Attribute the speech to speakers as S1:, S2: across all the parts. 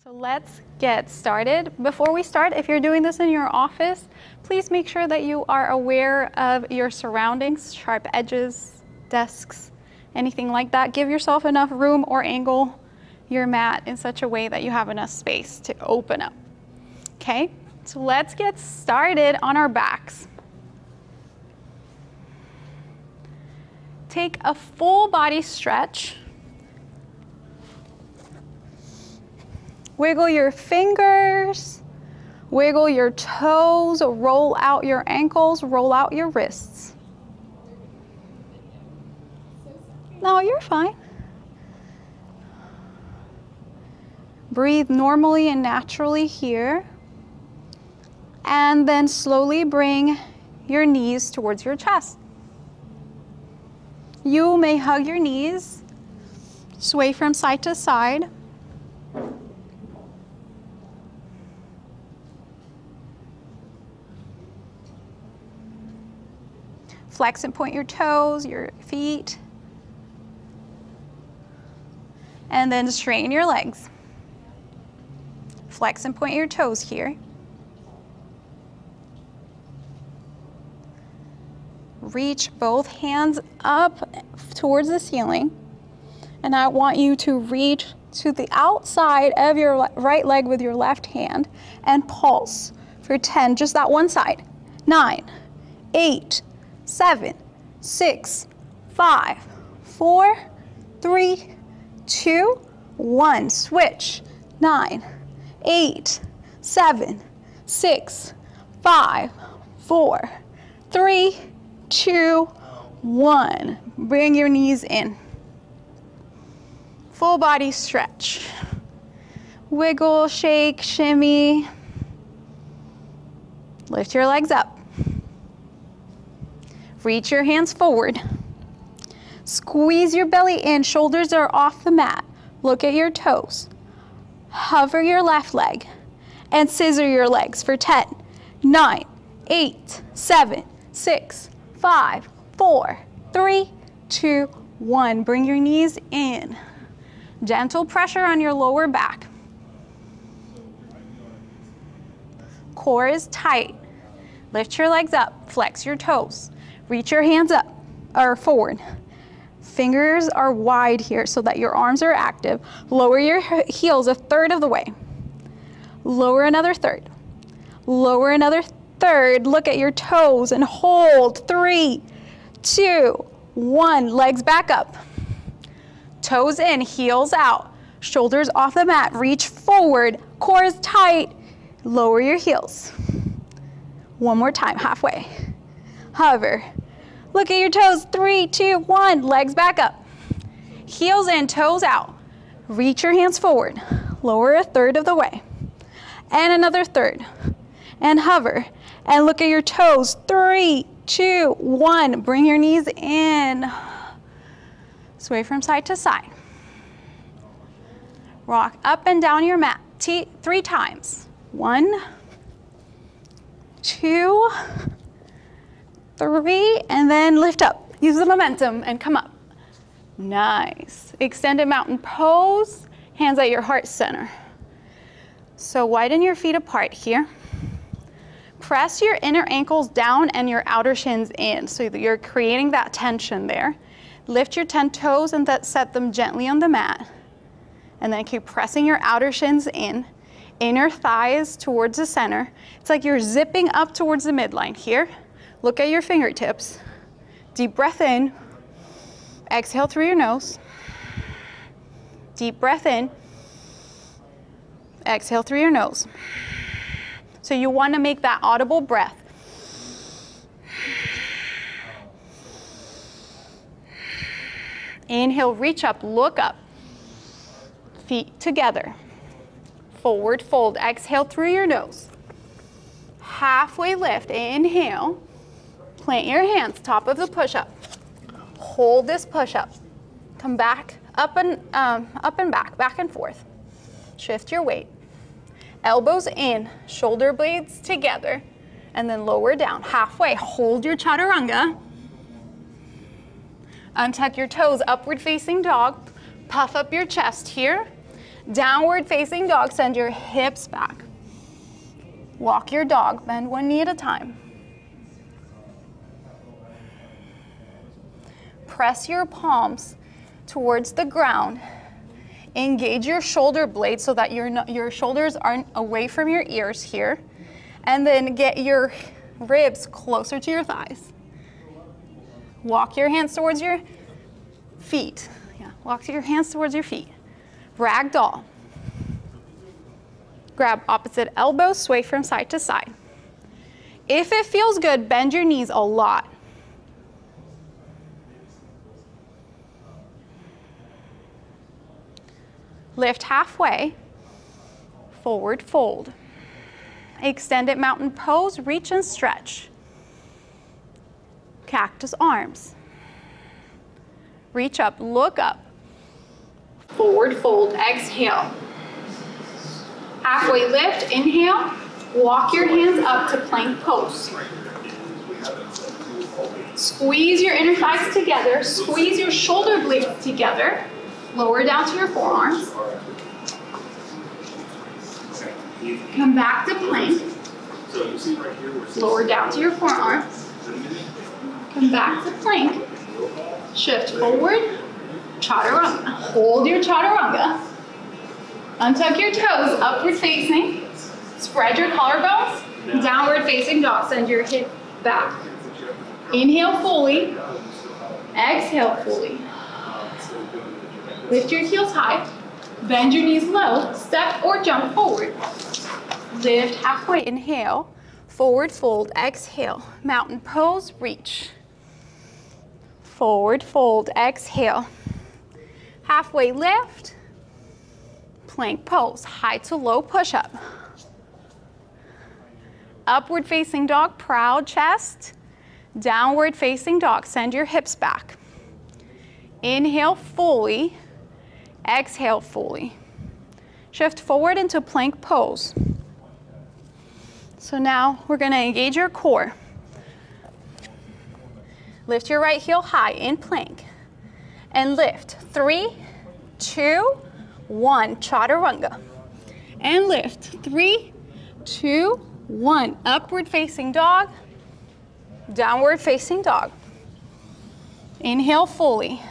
S1: So let's get started. Before we start, if you're doing this in your office, please make sure that you are aware of your surroundings, sharp edges, desks, anything like that. Give yourself enough room or angle your mat in such a way that you have enough space to open up. Okay, so let's get started on our backs. Take a full body stretch. Wiggle your fingers, wiggle your toes, roll out your ankles, roll out your wrists. No, you're fine. Breathe normally and naturally here. And then slowly bring your knees towards your chest. You may hug your knees, sway from side to side. Flex and point your toes, your feet. And then straighten your legs. Flex and point your toes here. Reach both hands up towards the ceiling. And I want you to reach to the outside of your right leg with your left hand and pulse for 10, just that one side. 9, 8, 7, 6, 5, 4, 3, 2, 1. Switch. 9, 8, 7, 6, 5, 4, 3, 2, 1. Bring your knees in. Full body stretch. Wiggle, shake, shimmy. Lift your legs up. Reach your hands forward. Squeeze your belly in, shoulders are off the mat. Look at your toes. Hover your left leg and scissor your legs for 10, 9, 8, 7, 6, 5, 4, 3, 2, 1. Bring your knees in. Gentle pressure on your lower back. Core is tight. Lift your legs up, flex your toes. Reach your hands up or forward. Fingers are wide here so that your arms are active. Lower your heels a third of the way. Lower another third. Lower another third. Look at your toes and hold. 3, 2, 1. Legs back up. Toes in, heels out. Shoulders off the mat. Reach forward. Core is tight. Lower your heels. One more time, halfway. Hover. Look at your toes. 3, 2, 1. Legs back up. Heels in, toes out. Reach your hands forward. Lower a third of the way. And another third. And hover. And look at your toes. 3, 2, 1. Bring your knees in. Sway from side to side. Rock up and down your mat 3 times. 1, 2, 3, and then lift up. Use the momentum and come up. Nice. Extended mountain pose, hands at your heart center. So widen your feet apart here. Press your inner ankles down and your outer shins in so that you're creating that tension there. Lift your 10 toes and set them gently on the mat. And then keep pressing your outer shins in. Inner thighs towards the center. It's like you're zipping up towards the midline here. Look at your fingertips. Deep breath in. Exhale through your nose. Deep breath in. Exhale through your nose. So you want to make that audible breath. Inhale, reach up, look up. Feet together. Forward fold. Exhale through your nose. Halfway lift. Inhale. Plant your hands, top of the push-up. Hold this push-up. Come back, up and back and forth. Shift your weight. Elbows in, shoulder blades together, and then lower down. Halfway, hold your chaturanga. Untuck your toes, upward facing dog. Puff up your chest here. Downward facing dog, send your hips back. Walk your dog, bend one knee at a time. Press your palms towards the ground. Engage your shoulder blades so that your shoulders aren't away from your ears here. And then get your ribs closer to your thighs. Walk your hands towards your feet. Yeah, walk your hands towards your feet. Ragdoll. Grab opposite elbow, sway from side to side. If it feels good, bend your knees a lot. Lift halfway, forward fold. Extended mountain pose, reach and stretch. Cactus arms. Reach up, look up. Forward fold, exhale. Halfway lift, inhale. Walk your hands up to plank pose. Squeeze your inner thighs together. Squeeze your shoulder blades together. Lower down to your forearms. Come back to plank. Lower down to your forearms. Come back to plank. Shift forward. Chaturanga. Hold your chaturanga. Untuck your toes, upward facing. Spread your collarbones. Downward facing dog. Send your hip back. Inhale fully. Exhale fully. Lift your heels high. Bend your knees low. Step or jump forward. Lift halfway. Inhale. Forward fold. Exhale. Mountain pose. Reach. Forward fold. Exhale. Halfway lift. Plank pose. High to low push-up. Upward facing dog. Proud chest. Downward facing dog. Send your hips back. Inhale fully. Exhale fully. Shift forward into plank pose. So now we're going to engage your core. Lift your right heel high in plank. And lift. 3, 2, 1. Chaturanga. And lift. 3, 2, 1. Upward facing dog. Downward facing dog. Inhale fully.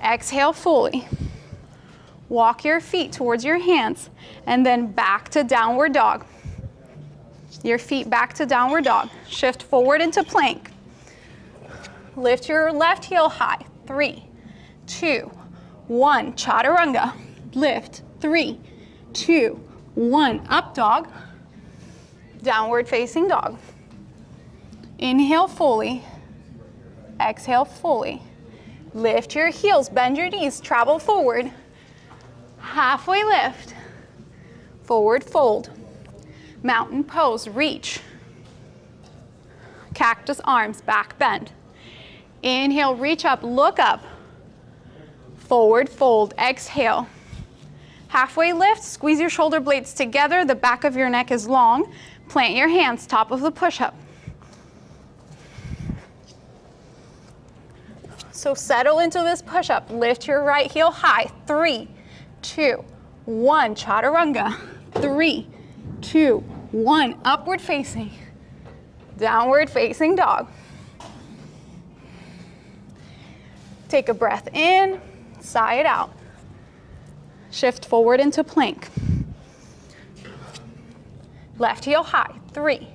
S1: Exhale fully. Walk your feet towards your hands and then back to downward dog. Your feet back to downward dog. Shift forward into plank. Lift your left heel high. 3, 2, 1. Chaturanga. Lift. 3, 2, 1. Up dog. Downward facing dog. Inhale fully. Exhale fully. Lift your heels, bend your knees, travel forward. Halfway lift. Forward fold. Mountain pose, reach. Cactus arms, back bend. Inhale, reach up, look up. Forward fold, exhale. Halfway lift, squeeze your shoulder blades together, the back of your neck is long. Plant your hands, top of the push-up. So settle into this push-up. Lift your right heel high. 3, 2, 1. Chaturanga. 3, 2, 1. Upward facing. Downward facing dog. Take a breath in, sigh it out. Shift forward into plank. Left heel high. 3,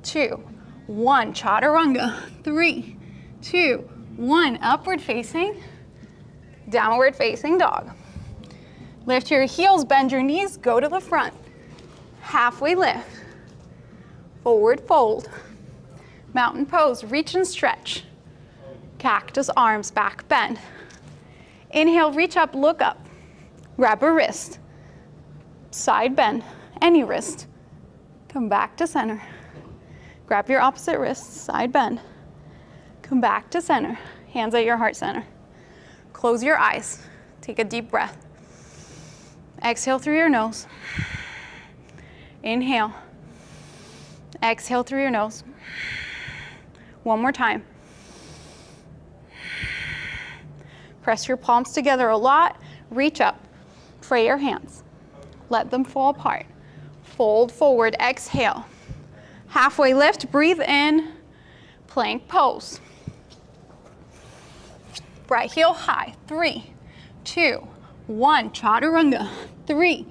S1: 2, 1. Chaturanga. 3, 2, 1. Upward facing, downward facing dog. Lift your heels, bend your knees, go to the front. Halfway lift. Forward fold. Mountain pose, reach and stretch. Cactus arms, back bend. Inhale, reach up, look up. Grab a wrist. Side bend, any wrist. Come back to center. Grab your opposite wrist, side bend. Come back to center, hands at your heart center. Close your eyes, take a deep breath. Exhale through your nose. Inhale. Exhale through your nose. One more time. Press your palms together a lot, reach up. Fray your hands. Let them fall apart. Fold forward, exhale. Halfway lift, breathe in, plank pose. Right heel high, 3, 2, 1, chaturanga, 3,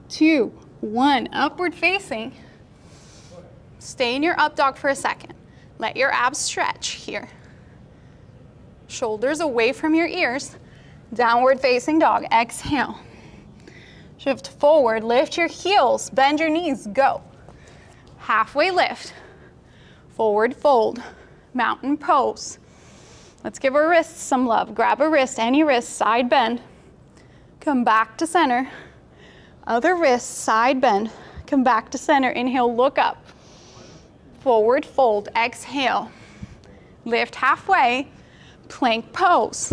S1: 2, 1, upward facing. Stay in your up dog for a second. Let your abs stretch here. Shoulders away from your ears. Downward facing dog, exhale. Shift forward, lift your heels, bend your knees, go. Halfway lift, forward fold, mountain pose. Let's give our wrists some love. Grab a wrist, any wrist, side bend. Come back to center. Other wrist, side bend. Come back to center. Inhale, look up. Forward fold, exhale. Lift halfway, plank pose.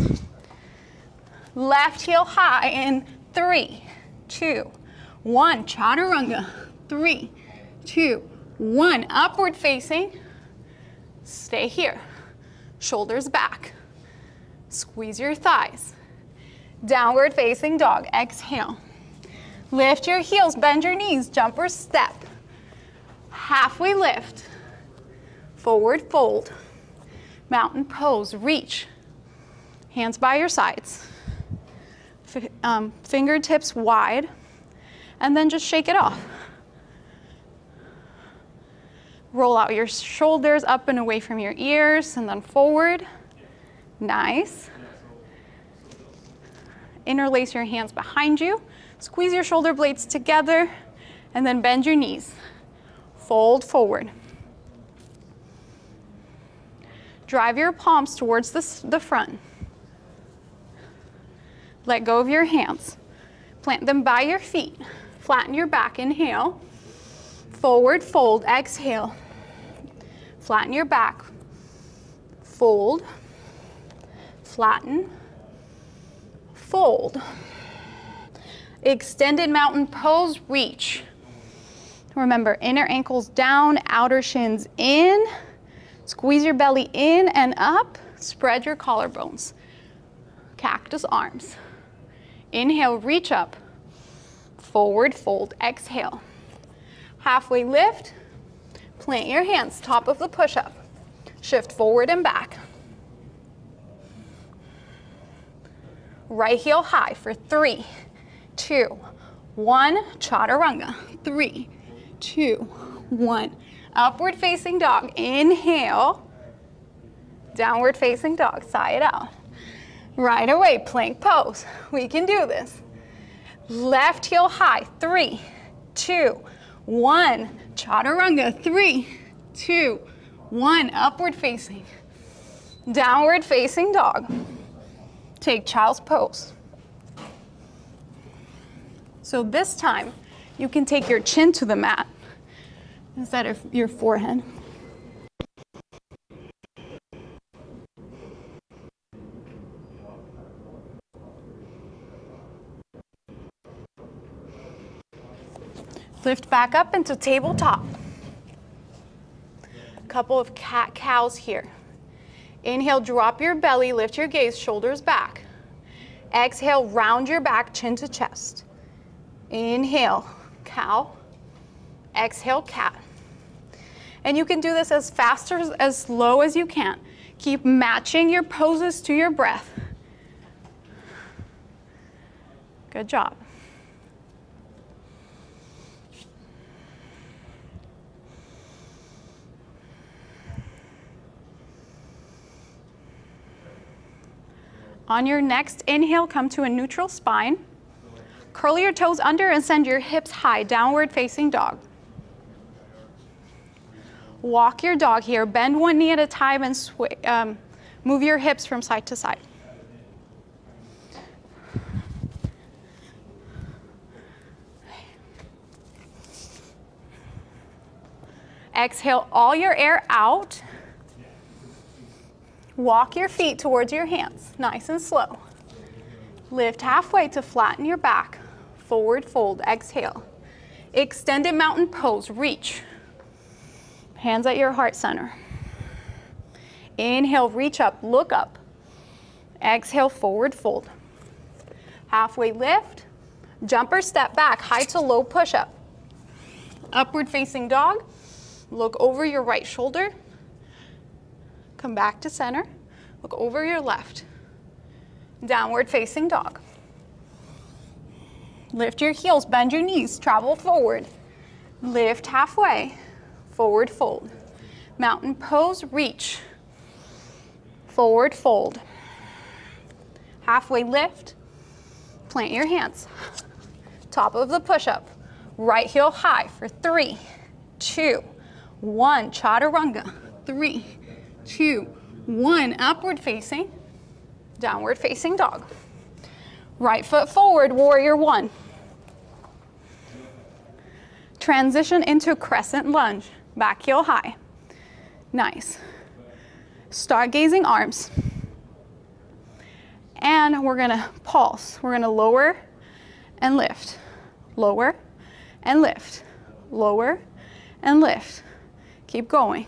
S1: Left heel high in 3, 2, 1, chaturanga. 3, 2, 1, upward facing. Stay here. Shoulders back. Squeeze your thighs. Downward facing dog, exhale. Lift your heels, bend your knees, jump or step. Halfway lift. Forward fold. Mountain pose, reach. Hands by your sides. Fingertips wide. And then just shake it off. Roll out your shoulders up and away from your ears and then forward. Nice. Interlace your hands behind you. Squeeze your shoulder blades together and then bend your knees. Fold forward. Drive your palms towards the front. Let go of your hands. Plant them by your feet. Flatten your back, inhale. Forward fold, exhale. Flatten your back. Fold. Flatten. Fold. Extended mountain pose, reach. Remember, inner ankles down, outer shins in. Squeeze your belly in and up. Spread your collarbones. Cactus arms. Inhale, reach up. Forward fold, exhale. Halfway lift. Plant your hands, top of the push-up. Shift forward and back. Right heel high for 3, 2, 1, chaturanga. 3, 2, 1. Upward facing dog, inhale. Downward facing dog, sigh it out. Right away, plank pose. We can do this. Left heel high, 3, 2, 1. Chaturanga, 3, 2, 1. Upward facing. Downward facing dog. Take child's pose. So this time, you can take your chin to the mat instead of your forehead. Lift back up into tabletop. Couple of cat-cows here. Inhale, drop your belly, lift your gaze, shoulders back. Exhale, round your back, chin to chest. Inhale, cow. Exhale, cat. And you can do this as fast or as slow as you can. Keep matching your poses to your breath. Good job. On your next inhale, come to a neutral spine. Curl your toes under and send your hips high, downward facing dog. Walk your dog here. Bend one knee at a time and move your hips from side to side. Exhale all your air out. Walk your feet towards your hands, nice and slow. Lift halfway to flatten your back. Forward fold, exhale. Extended mountain pose, reach. Hands at your heart center. Inhale, reach up, look up. Exhale, forward fold. Halfway lift, Jump or step back, high to low push-up. Upward facing dog. Look over your right shoulder. Come back to center. Look over your left. Downward facing dog. Lift your heels, bend your knees, travel forward. Lift halfway, forward fold. Mountain pose, reach. Forward fold. Halfway lift, plant your hands. Top of the push-up. Right heel high for 3, 2, 1. Chaturanga. 3, 2, 1. Upward facing, downward facing dog. Right foot forward, warrior 1. Transition into crescent lunge. Back heel high. Nice. Stargazing arms. And we're gonna pulse. We're gonna lower and lift. Lower and lift. Lower and lift. Keep going.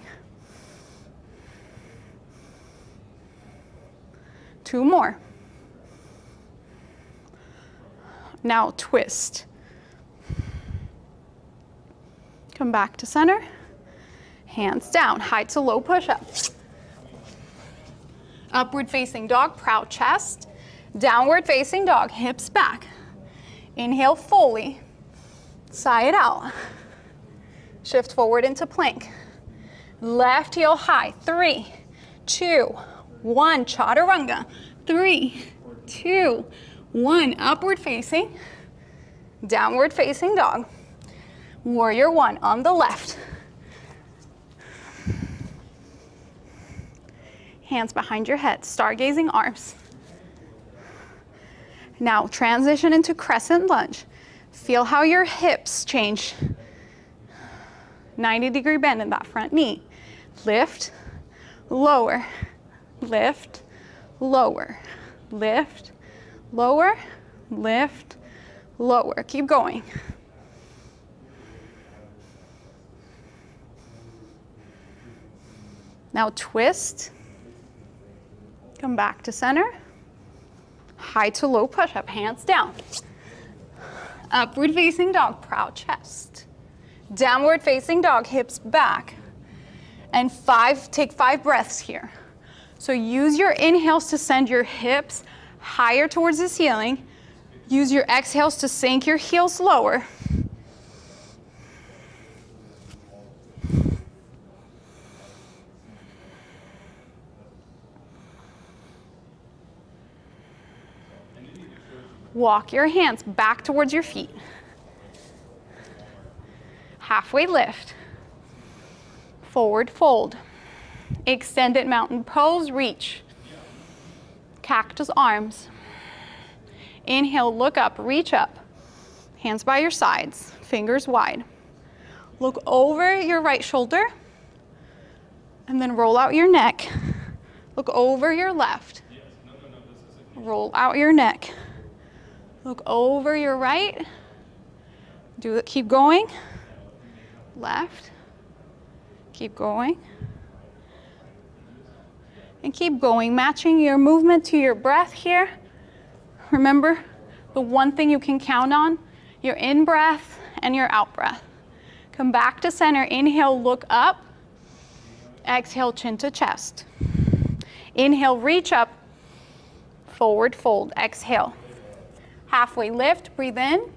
S1: 2 more. Now twist. Come back to center. Hands down, high to low push-up. Upward facing dog, proud chest. Downward facing dog, hips back. Inhale fully, sigh it out. Shift forward into plank. Left heel high, 3, 2, 1. Chaturanga. 3, 2, 1. Upward facing, downward facing dog. Warrior 1 on the left. Hands behind your head, stargazing arms. Now transition into crescent lunge. Feel how your hips change. 90-degree bend in that front knee. Lift, lower, lift, lower, lift, lower, lift, lower. Keep going. Now twist. Come back to center. High to low push-up, hands down. Upward facing dog, proud chest. Downward facing dog, hips back. And take 5 breaths here. So use your inhales to send your hips higher towards the ceiling. Use your exhales to sink your heels lower. Walk your hands back towards your feet. Halfway lift. Forward fold. Extended mountain pose, reach. Cactus arms. Inhale, look up, reach up. Hands by your sides, fingers wide. Look over your right shoulder and then roll out your neck. Look over your left. Roll out your neck. Look over your right. Do it, keep going. Left. Keep going. And keep going, matching your movement to your breath here. Remember, the one thing you can count on, your in-breath and your out-breath. Come back to center, inhale, look up. Exhale, chin to chest. Inhale, reach up. Forward fold, exhale. Halfway lift, breathe in.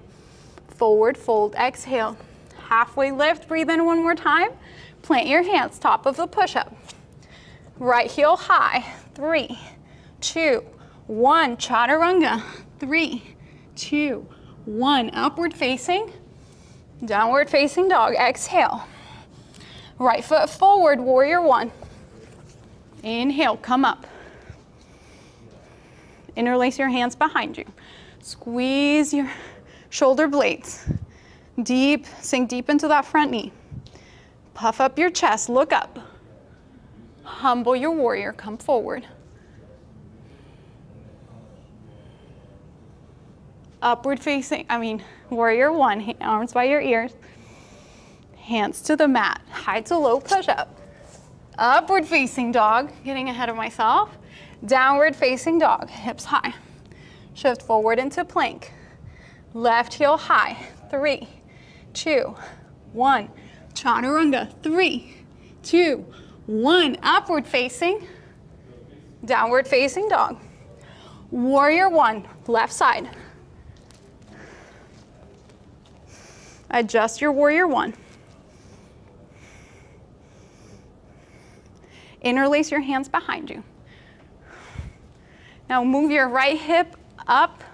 S1: Forward fold, exhale. Halfway lift, breathe in one more time. Plant your hands, top of the push-up. Right heel high, 3, 2, 1. Chaturanga, 3, 2, 1. Upward facing, downward facing dog, exhale. Right foot forward, warrior 1. Inhale, come up. Interlace your hands behind you. Squeeze your shoulder blades. Deep, sink deep into that front knee. Puff up your chest, look up. Humble your warrior, come forward. Upward facing, warrior 1, arms by your ears. Hands to the mat, high to low push up. Upward facing dog, getting ahead of myself. Downward facing dog, hips high. Shift forward into plank. Left heel high. 3, 2, 1. Chaturanga. 3, 2, 1. Upward facing. Downward facing dog. Warrior 1. Left side. Adjust your warrior 1. Interlace your hands behind you. Now move your right hip up.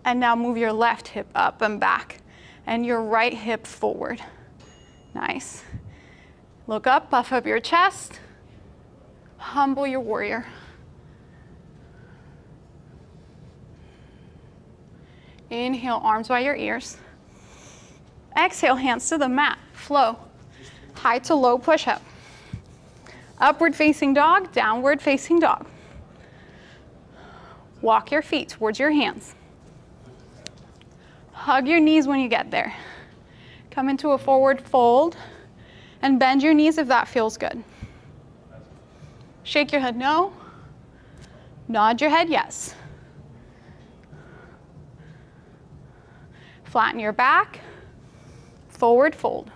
S1: And now move your left hip up and back. And your right hip forward. Nice. Look up, puff up your chest. Humble your warrior. Inhale, arms by your ears. Exhale, hands to the mat. Flow. High to low push-up. Upward facing dog, downward facing dog. Walk your feet towards your hands. Hug your knees when you get there. Come into a forward fold and bend your knees if that feels good. Shake your head no. Nod your head yes. Flatten your back. Forward fold.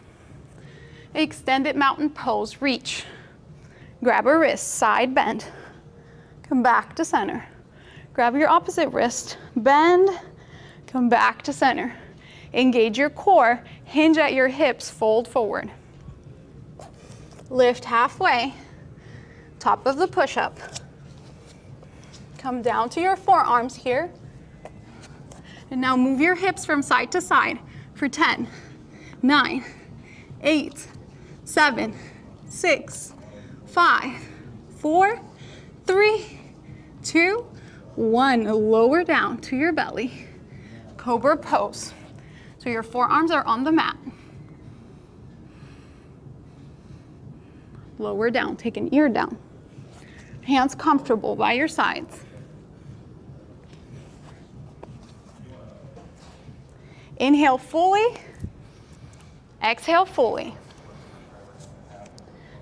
S1: Extended mountain pose, reach. Grab a wrist, side bend. Come back to center. Grab your opposite wrist, bend, come back to center. Engage your core, hinge at your hips, fold forward. Lift halfway, top of the push-up. Come down to your forearms here. And now move your hips from side to side for 10, 9, 8, 7, 6, 5, 4, 3, 2, 1. Lower down to your belly. Cobra pose. So your forearms are on the mat. Lower down, take an ear down. Hands comfortable by your sides. Inhale fully. Exhale fully.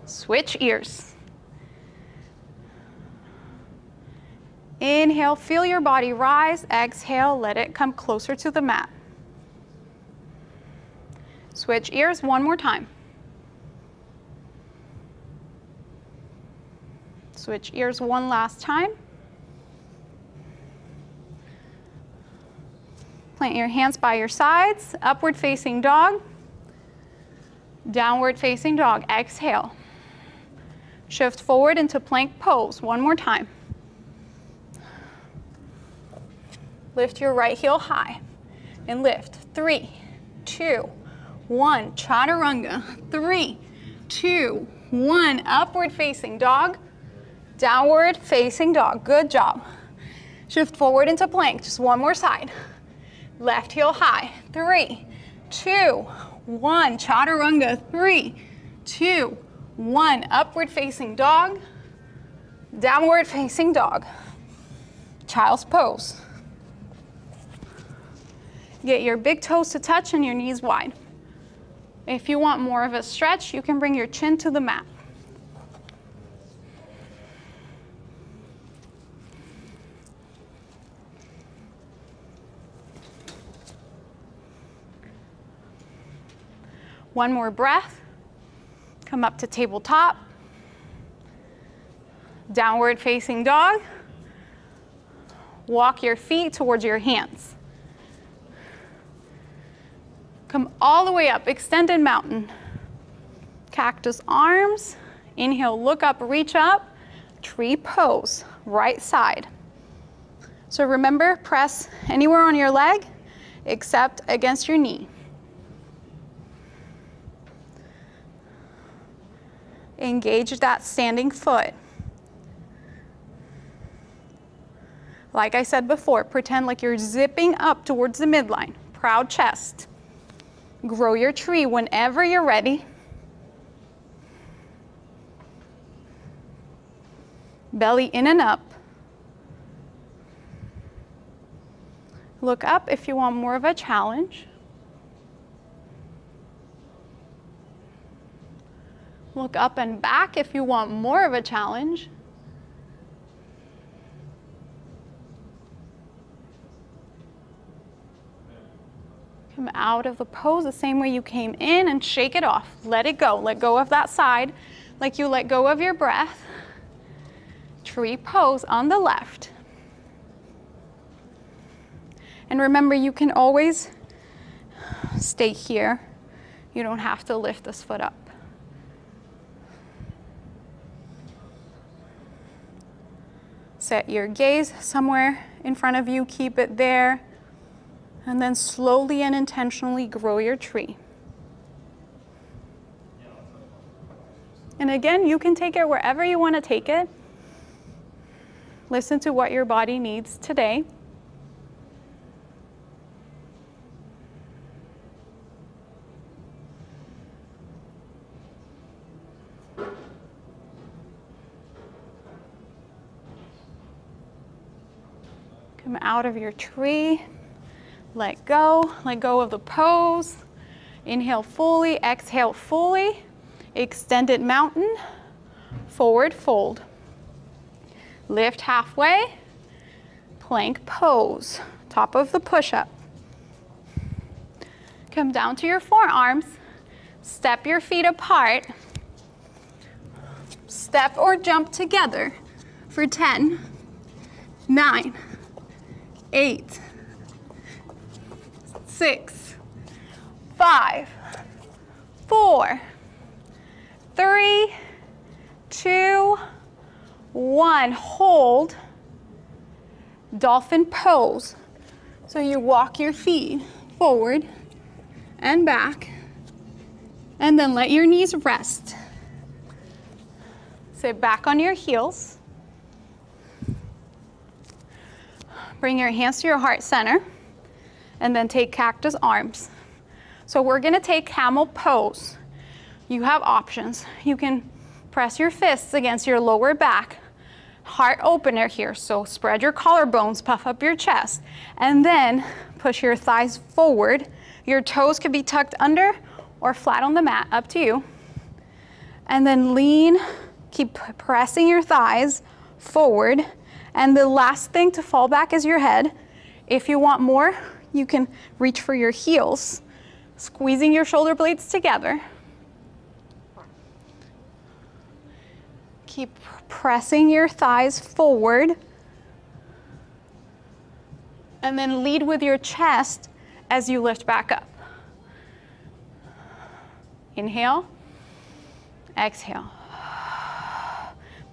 S1: Switch ears. Inhale, feel your body rise. Exhale, let it come closer to the mat. Switch ears one more time. Switch ears one last time. Plant your hands by your sides. Upward facing dog. Downward facing dog. Exhale. Shift forward into plank pose. One more time. Lift your right heel high and lift. 3, 2, 1. Chaturanga. 3, 2, 1. Upward facing dog. Downward facing dog. Good job. Shift forward into plank. Just one more side. Left heel high. 3, 2, 1. Chaturanga. 3, 2, 1. Upward facing dog. Downward facing dog. Child's pose. Get your big toes to touch and your knees wide. If you want more of a stretch, you can bring your chin to the mat. One more breath. Come up to tabletop. Downward facing dog. Walk your feet towards your hands. Come all the way up, extended mountain. Cactus arms. Inhale, look up, reach up. Tree pose, right side. So remember, press anywhere on your leg except against your knee. Engage that standing foot. Like I said before, pretend like you're zipping up towards the midline. Proud chest. Grow your tree whenever you're ready. Belly in and up. Look up if you want more of a challenge. Look up and back if you want more of a challenge. Come out of the pose the same way you came in and shake it off. Let it go. Let go of that side like you let go of your breath. Tree pose on the left. And remember, you can always stay here. You don't have to lift this foot up. Set your gaze somewhere in front of you, keep it there, and then slowly and intentionally grow your tree. And again, you can take it wherever you want to take it. Listen to what your body needs today. Come out of your tree, let go of the pose. Inhale fully, exhale fully. Extended mountain, forward fold. Lift halfway, plank pose, top of the push-up. Come down to your forearms, step your feet apart, step or jump together for 10, 9, 8, 6, 5, 4, 3, 2, 1. Hold. Dolphin pose. So you walk your feet forward and back, and then let your knees rest. Sit back on your heels. Bring your hands to your heart center, and then take cactus arms. So we're gonna take camel pose. You have options. You can press your fists against your lower back. Heart opener here, so spread your collarbones, puff up your chest, and then push your thighs forward. Your toes could be tucked under or flat on the mat, up to you. And then lean, keep pressing your thighs forward. And the last thing to fall back is your head. If you want more, you can reach for your heels, squeezing your shoulder blades together. Keep pressing your thighs forward. And then lead with your chest as you lift back up. Inhale, exhale.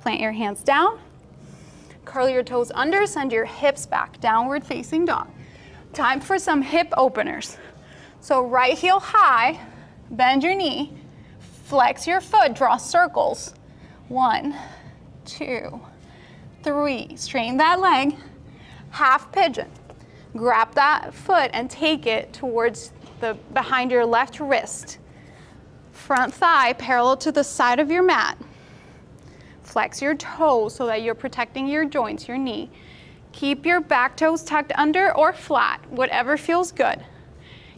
S1: Plant your hands down. Curl your toes under, send your hips back, downward facing dog. Time for some hip openers. So right heel high, bend your knee, flex your foot, draw circles. 1, 2, 3, straighten that leg, half pigeon. Grab that foot and take it towards the behind your left wrist. Front thigh parallel to the side of your mat. Flex your toes so that you're protecting your joints, your knee. Keep your back toes tucked under or flat, whatever feels good.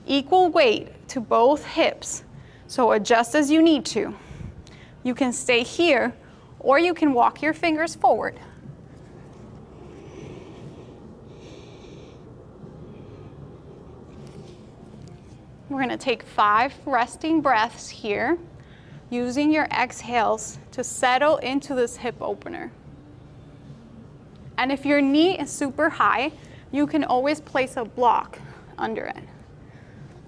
S1: Equal weight to both hips, so adjust as you need to. You can stay here, or you can walk your fingers forward. We're gonna take 5 resting breaths here, using your exhales to settle into this hip opener. And if your knee is super high, you can always place a block under it.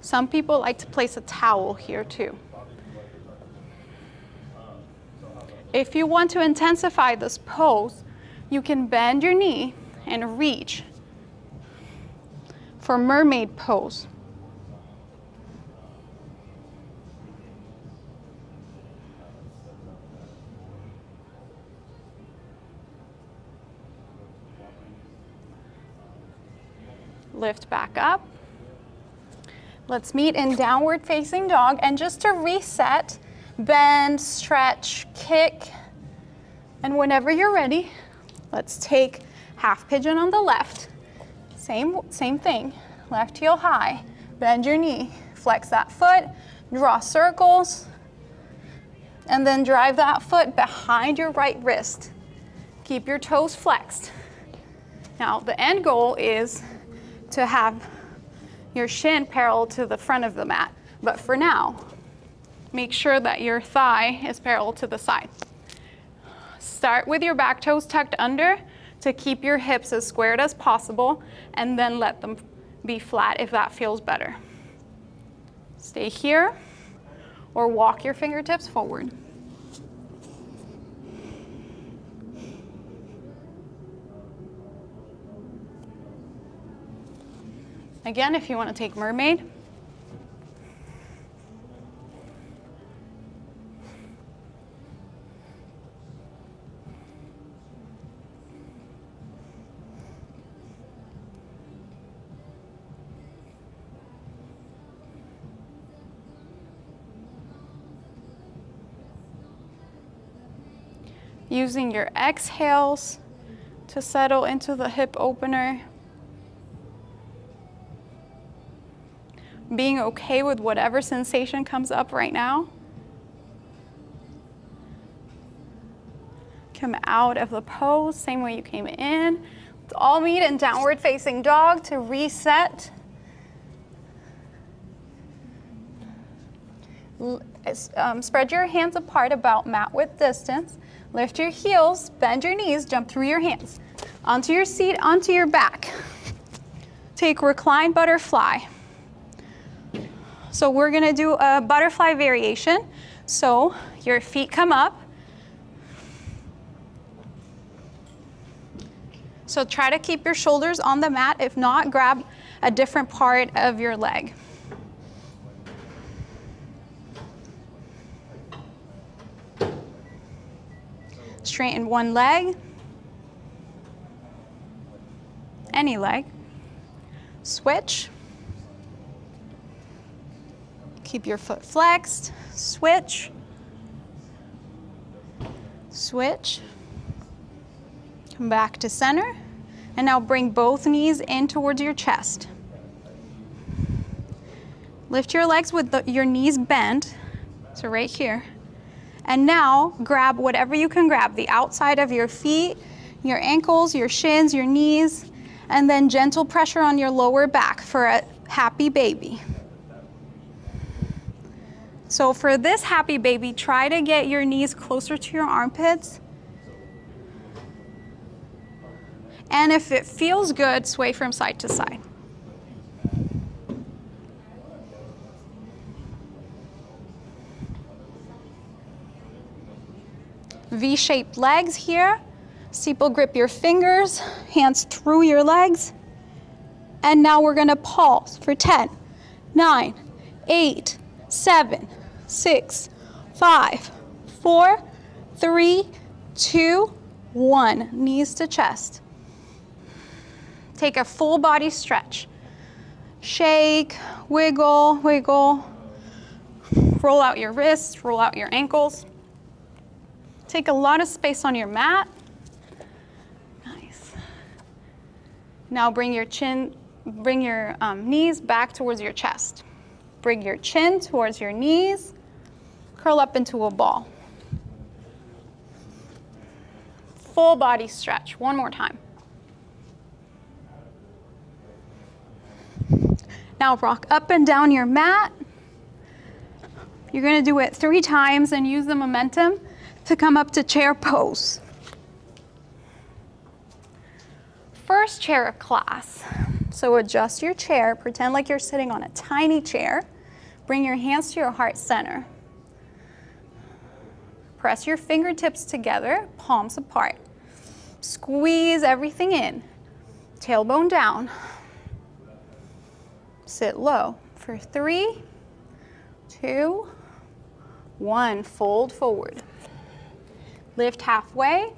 S1: Some people like to place a towel here too. If you want to intensify this pose, you can bend your knee and reach for mermaid pose. Lift back up. Let's meet in downward facing dog, and just to reset, bend, stretch, kick, and whenever you're ready, let's take half pigeon on the left. Same thing, left heel high, bend your knee, flex that foot, draw circles, and then drive that foot behind your right wrist. Keep your toes flexed. Now, the end goal is to have your shin parallel to the front of the mat. But for now, make sure that your thigh is parallel to the side. Start with your back toes tucked under to keep your hips as squared as possible, and then let them be flat if that feels better. Stay here, or walk your fingertips forward. Again, if you want to take mermaid. Using your exhales to settle into the hip opener. Being okay with whatever sensation comes up right now. Come out of the pose, same way you came in. Let's all meet in downward facing dog to reset. Spread your hands apart about mat width distance. Lift your heels, bend your knees, jump through your hands. Onto your seat, onto your back. Take reclined butterfly. So we're gonna do a butterfly variation. So your feet come up. So try to keep your shoulders on the mat. If not, grab a different part of your leg. Straighten one leg, any leg. Switch. Keep your foot flexed. Switch. Switch. Come back to center. And now bring both knees in towards your chest. Lift your legs with your knees bent. So right here. And now grab whatever you can grab, the outside of your feet, your ankles, your shins, your knees, and then gentle pressure on your lower back for a happy baby. So for this happy baby, try to get your knees closer to your armpits. And if it feels good, sway from side to side. V-shaped legs here. Steeple grip your fingers, hands through your legs. And now we're gonna pause for 10, 9, 8, 7, 6, 5, 4, 3, 2, 1. Knees to chest. Take a full body stretch. Shake, wiggle, wiggle. Roll out your wrists, roll out your ankles. Take a lot of space on your mat. Nice. Now bring your knees back towards your chest. Bring your chin towards your knees. Curl up into a ball. Full body stretch. One more time. Now rock up and down your mat. You're going to do it 3 times and use the momentum to come up to chair pose. First chair of class. So adjust your chair, pretend like you're sitting on a tiny chair. Bring your hands to your heart center. Press your fingertips together, palms apart. Squeeze everything in. Tailbone down. Sit low for 3, 2, 1. Fold forward. Lift halfway,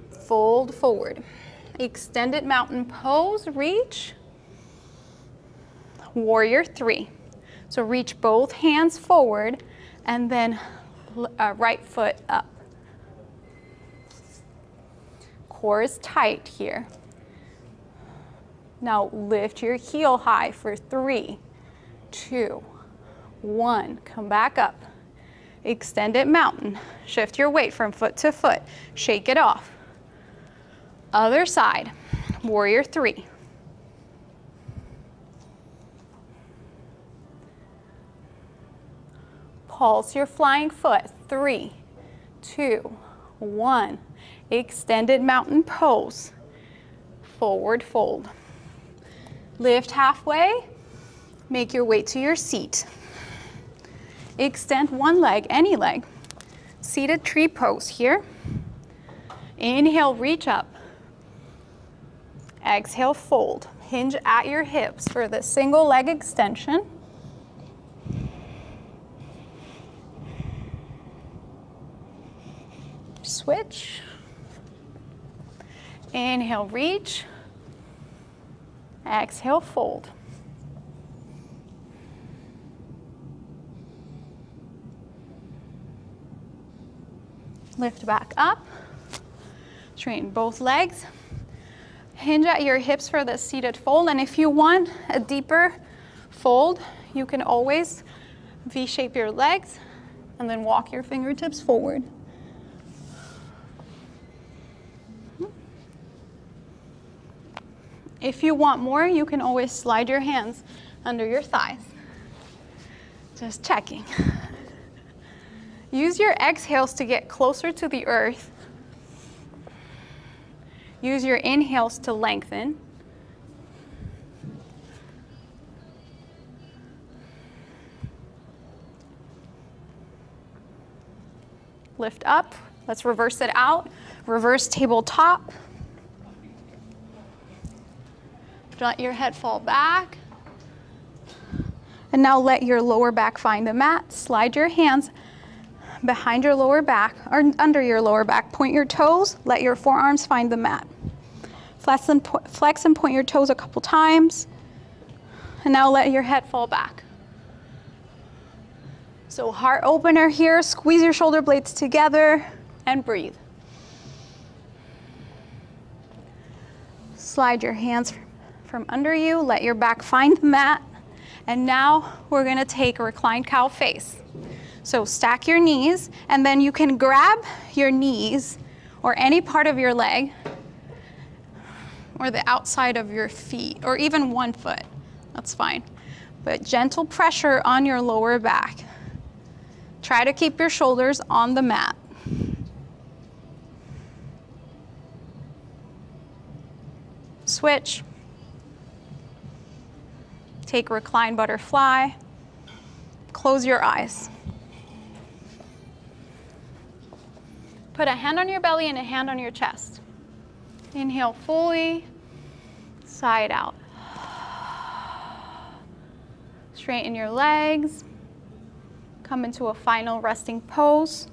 S1: fold forward. Extended mountain pose, reach. Warrior 3. So reach both hands forward and then right foot up. Core is tight here. Now lift your heel high for 3, 2, 1. Come back up. Extended mountain. Shift your weight from foot to foot. Shake it off. Other side. Warrior 3. pulse your flying foot. 3, 2, 1. Extended mountain pose. Forward fold. Lift halfway. Make your way to your seat. Extend one leg, any leg. Seated tree pose here. Inhale, reach up. Exhale, fold. Hinge at your hips for the single leg extension. Switch. Inhale, reach. Exhale, fold. Lift back up. Straighten both legs. Hinge at your hips for the seated fold, and if you want a deeper fold, you can always V-shape your legs and then walk your fingertips forward. If you want more, you can always slide your hands under your thighs. Just checking. Use your exhales to get closer to the earth. Use your inhales to lengthen. Lift up. Let's reverse it out. Reverse tabletop. Let your head fall back. And now let your lower back find the mat. Slide your hands behind your lower back or under your lower back. Point your toes. Let your forearms find the mat. Flex and point your toes a couple times. And now let your head fall back. So heart opener here. Squeeze your shoulder blades together and breathe. Slide your hands from under you. Let your back find the mat. And now we're going to take a reclined cow face. So stack your knees, and then you can grab your knees or any part of your leg or the outside of your feet or even one foot. That's fine. But gentle pressure on your lower back. Try to keep your shoulders on the mat. Switch. Take reclined butterfly. Close your eyes. Put a hand on your belly and a hand on your chest. Inhale fully, side out. Straighten your legs. Come into a final resting pose.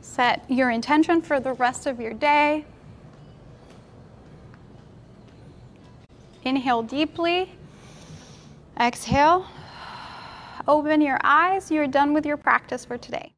S1: Set your intention for the rest of your day. Inhale deeply. Exhale. Open your eyes. You're done with your practice for today.